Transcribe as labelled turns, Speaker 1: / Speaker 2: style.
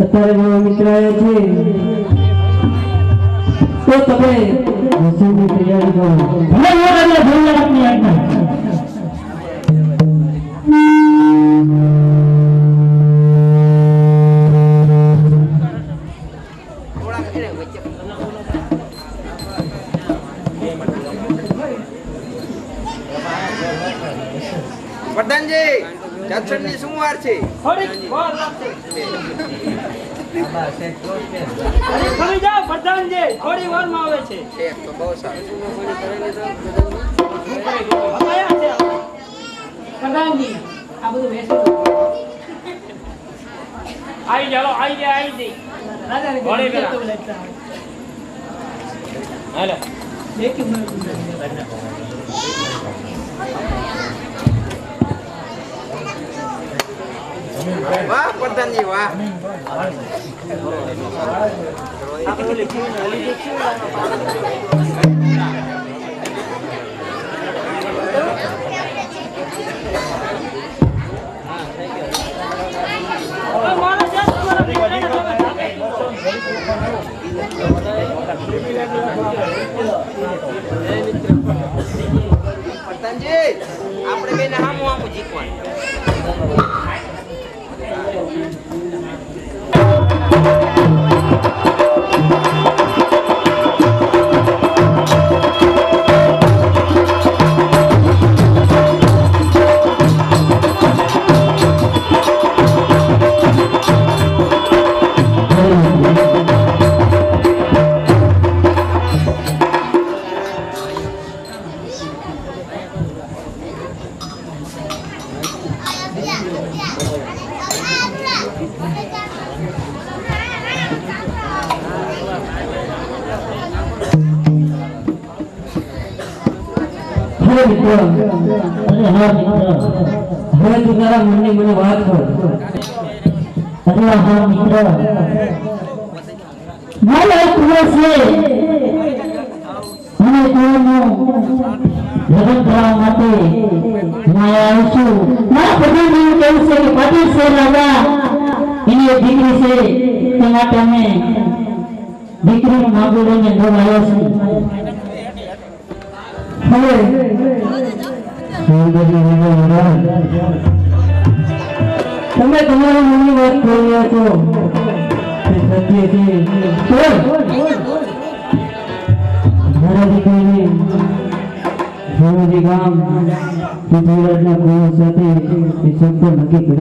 Speaker 1: અત્યારે મારો મિત્ર આવ્યો છે તો તમે રસોઈની તૈયારી કરો. ભલે મોટા ભૂલ આપની આજ્ઞા.
Speaker 2: પ્રધાનજી જક્ષણની શું વાર છે?
Speaker 3: થોડી વાર લાગશે. ખરી જાઓ પ્રધાનજી, થોડી વારમાં આવે છે.
Speaker 2: તો બહુ સારું.
Speaker 3: આયા છે પ્રધાનજી. આ બધું વેચો. આવી જાઓ, આવી જાય, આવી જઈ. રાજાને ઘોડે પેલા. હાલો. દેખી
Speaker 2: વાહ પ્રધાનજી વાહ. પ્રધાનજી આપણે બેને હામું હામું જીતવાનું.
Speaker 1: હવે તું તારા મનની મને વાત કર.
Speaker 4: અરે હા મિત્ર, મારો કુવો છે અને કુવાનું લગ્ન કરવા માટે હું આવ્યો છું. મારા પ્રધાનજી કેવું છે કે પાટીલ છે રાજા એની એક દીકરી છે, તે માટે અમે દીકરીનું માગું લઈને દોડ આવ્યો છું.
Speaker 1: હવે તમે તમારા મનની વાત કરી રહ્યા છો તે સત્ય છે. મારા દીકરીને ગામ પૃથ્વીરાજના કુવો સાથે એ શબ્દ નક્કી કર્યો.